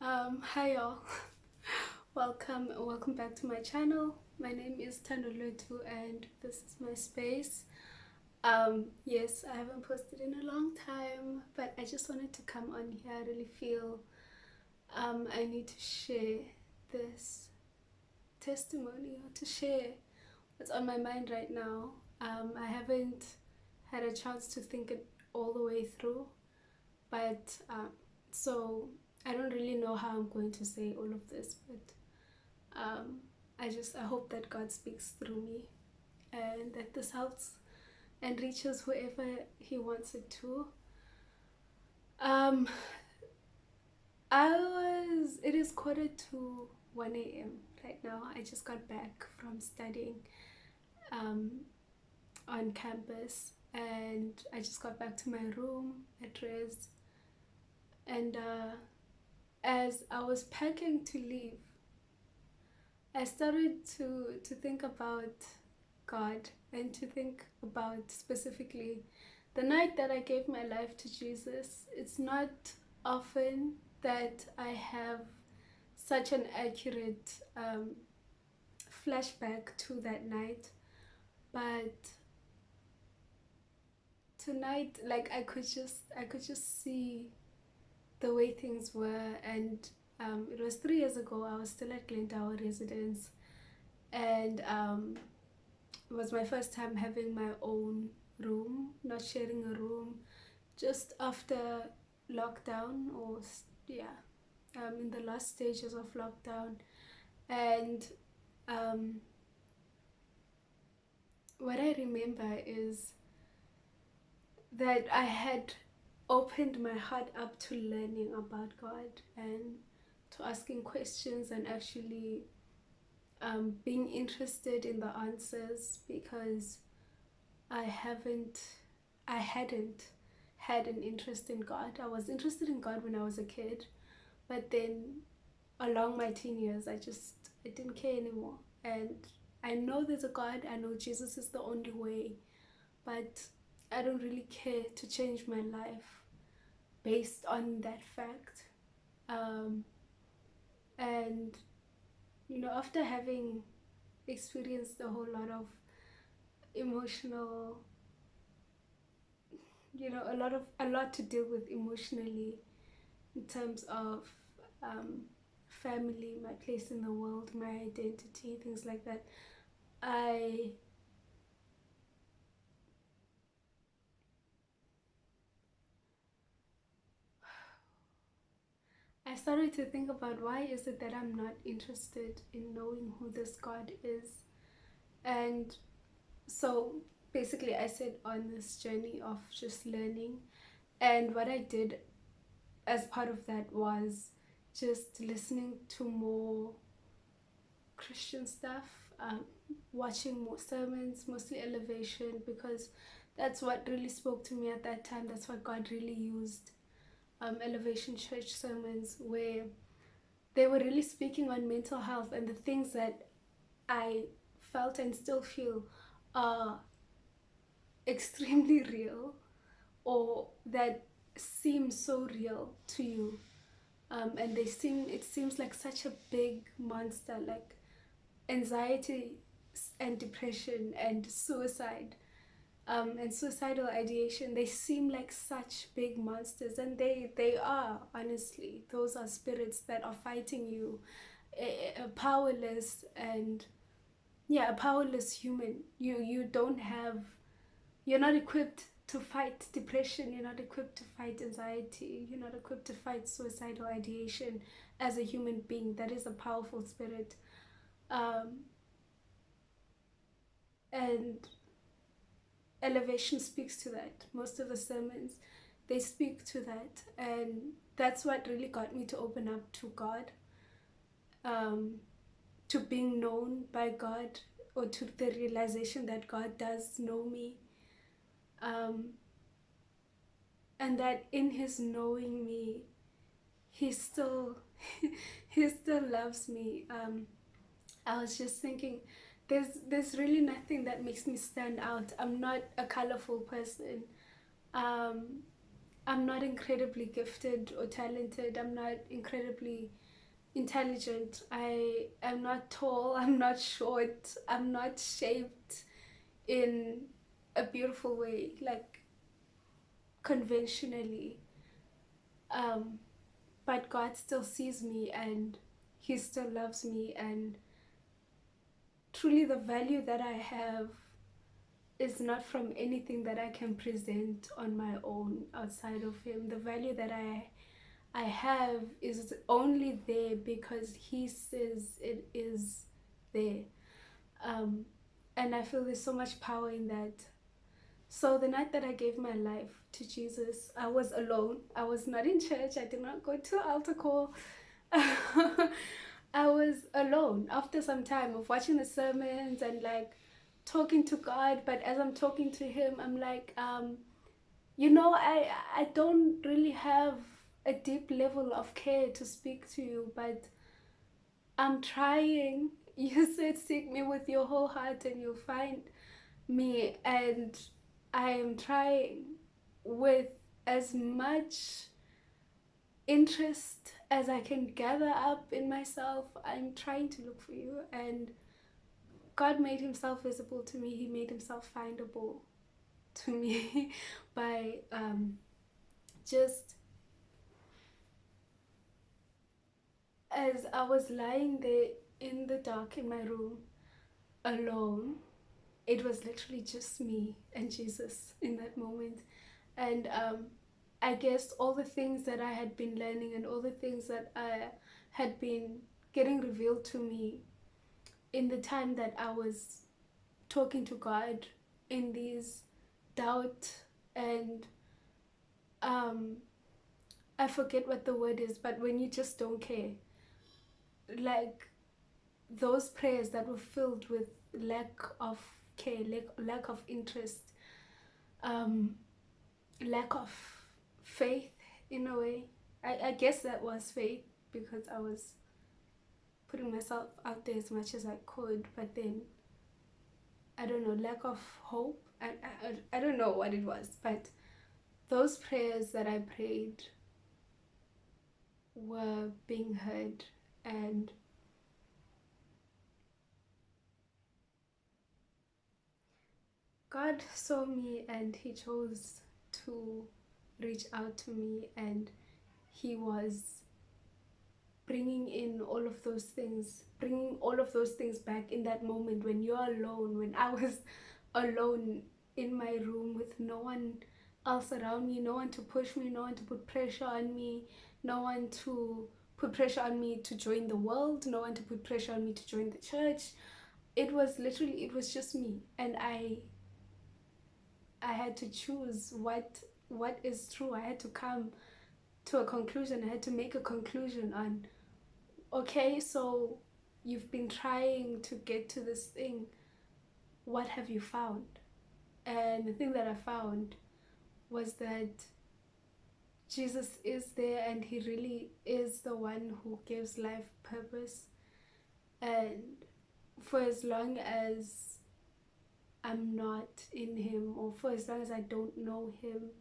Hi y'all. Welcome back to my channel. My name is Tandolotu and this is my space. Yes, I haven't posted in a long time, but I just wanted to come on here. I really feel I need to share this testimony or to share what's on my mind right now. I haven't had a chance to think it all the way through, but so I don't really know how I'm going to say all of this, but I hope that God speaks through me and that this helps and reaches whoever He wants it to. It is 1:45 a.m. right now. I just got back from studying on campus, and I just got back to my room at Res, and as I was packing to leave, I started to think about God and to think about specifically the night that I gave my life to Jesus. It's not often that I have such an accurate flashback to that night, but tonight, like, I could just see the way things were, and it was 3 years ago. I was still at Glentower residence, and it was my first time having my own room, not sharing a room, just after lockdown, or yeah, in the last stages of lockdown. And um, what I remember is that I had opened my heart up to learning about God and to asking questions and actually being interested in the answers, because I haven't, I hadn't had an interest in God. I was interested in God when I was a kid, but then along my teen years, I didn't care anymore. And I know there's a God. I know Jesus is the only way, but I don't really care to change my life based on that fact. Um, and after having experienced a whole lot of emotional, a lot to deal with emotionally in terms of um, family, my place in the world, my identity, things like that. I I started to think about, why is it that I'm not interested in knowing who this God is? And so basically I set on this journey of just learning, and what I did as part of that was just listening to more Christian stuff, watching more sermons, mostly elevation, because that's what really spoke to me at that time. That's what God really used. Elevation church sermons, where they were really speaking on mental health and the things that I felt and still feel are extremely real, or that seem so real to you. And it seems like such a big monster, like anxiety and depression and suicide, and suicidal ideation. They seem like such big monsters, and they are, honestly. Those are spirits that are fighting you, a powerless, and yeah, a powerless human. You don't have, you're not equipped to fight depression. You're not equipped to fight anxiety. You're not equipped to fight suicidal ideation as a human being. That is a powerful spirit. um, and elevation speaks to that. Most of the sermons, they speak to that, and that's what really got me to open up to God, um, to being known by God, or to the realization that God does know me, um, and that in His knowing me, He still He still loves me. I was just thinking, there's really nothing that makes me stand out. I'm not a colorful person. Um, I'm not incredibly gifted or talented. I'm not incredibly intelligent. I am not tall. I'm not short. I'm not shaped in a beautiful way, like conventionally. Um, but God still sees me and He still loves me, and truly the value that I have is not from anything that I can present on my own outside of Him. The value that I have is only there because He says it is there. Um, and I feel there's so much power in that. So the night that I gave my life to Jesus, I was alone. I was not in church. I did not go to altar call. I was alone after some time of watching the sermons and like talking to God. But as I'm talking to Him, I'm like, I don't really have a deep level of care to speak to you, but I'm trying. You said seek me with your whole heart and you'll find me, and I am trying with as much interest as I can gather up in myself. I'm trying to look for you, and God made Himself visible to me. He made Himself findable to me by just as I was lying there in the dark in my room alone. It was literally just me and Jesus in that moment. And I guess all the things that I had been learning and all the things that I had been getting revealed to me in the time that I was talking to God in these doubt and I forget what the word is, but when you just don't care, like those prayers that were filled with lack of care, lack of interest, um, lack of faith in a way. I guess that was faith because I was putting myself out there as much as I could, but then I don't know, lack of hope. I don't know what it was, but those prayers that I prayed were being heard, and God saw me and He chose to reach out to me, and He was bringing all of those things back in that moment when you're alone, when I was alone in my room with no one else around me, no one to push me, no one to put pressure on me, no one to put pressure on me to join the world, no one to put pressure on me to join the church. It was just me, and I had to choose what is true. I had to come to a conclusion. I had to make a conclusion on, okay, so you've been trying to get to this thing. What have you found? And the thing that I found was that Jesus is there, and He really is the one who gives life purpose. And for as long as I'm not in Him, or for as long as I don't know Him,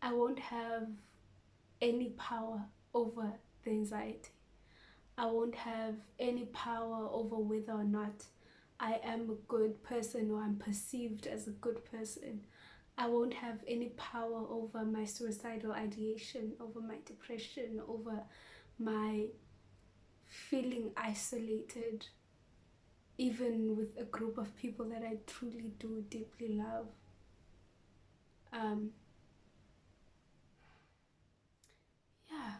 I won't have any power over the anxiety. I won't have any power over whether or not I am a good person or I'm perceived as a good person. I won't have any power over my suicidal ideation, over my depression, over my feeling isolated, even with a group of people that I truly do deeply love. Yeah,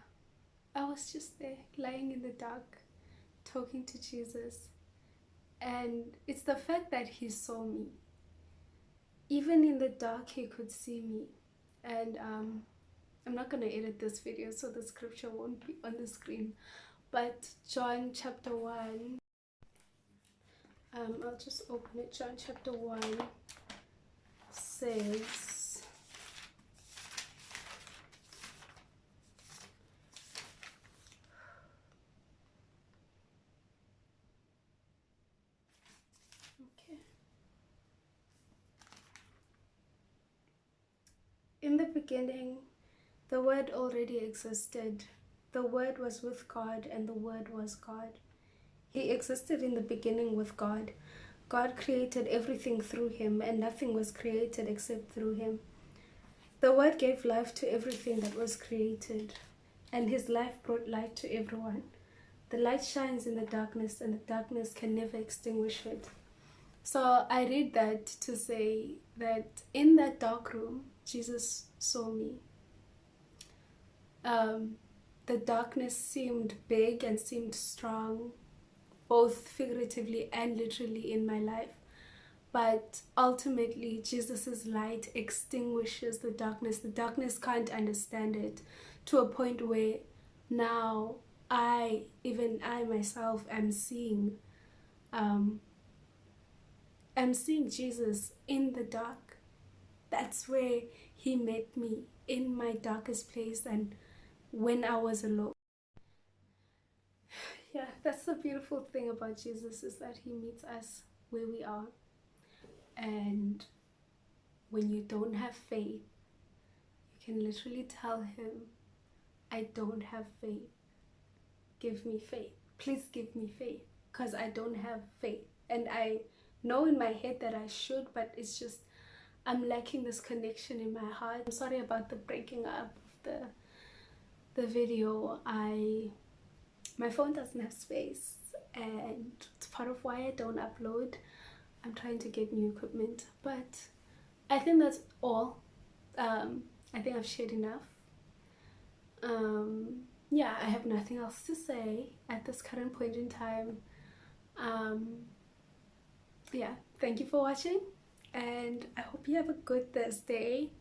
I was just there, lying in the dark, talking to Jesus. And it's the fact that He saw me. Even in the dark, He could see me. And I'm not going to edit this video, so the scripture won't be on the screen. But John chapter 1, I'll just open it. John chapter 1 says, okay. In the beginning, The Word already existed. The Word was with God, and the Word was God. He existed in the beginning with God. God created everything through him, and nothing was created except through him. The Word gave life to everything that was created, and his life brought light to everyone. The light shines in the darkness, and the darkness can never extinguish it. So I read that to say that in that dark room, Jesus saw me. The darkness seemed big and seemed strong, both figuratively and literally in my life. But ultimately, Jesus's light extinguishes the darkness. The darkness can't understand it, to a point where now even I myself am seeing Jesus in the dark. That's where he met me, in my darkest place and when I was alone. Yeah, that's the beautiful thing about Jesus, is that he meets us where we are. And when you don't have faith, you can literally tell him, I don't have faith. Give me faith. Please give me faith, because I don't have faith. And I know in my head that I should, but it's just I'm lacking this connection in my heart. I'm sorry about the breaking up of the video. My phone doesn't have space, and it's part of why I don't upload. I'm trying to get new equipment, but I think that's all. I think I've shared enough. Yeah, I have nothing else to say at this current point in time. Yeah, thank you for watching, and I hope you have a good Thursday,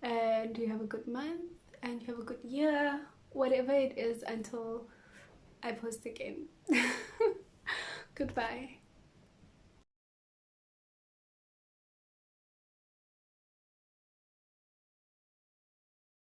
and you have a good month, and you have a good year, whatever it is, until I post again. Goodbye.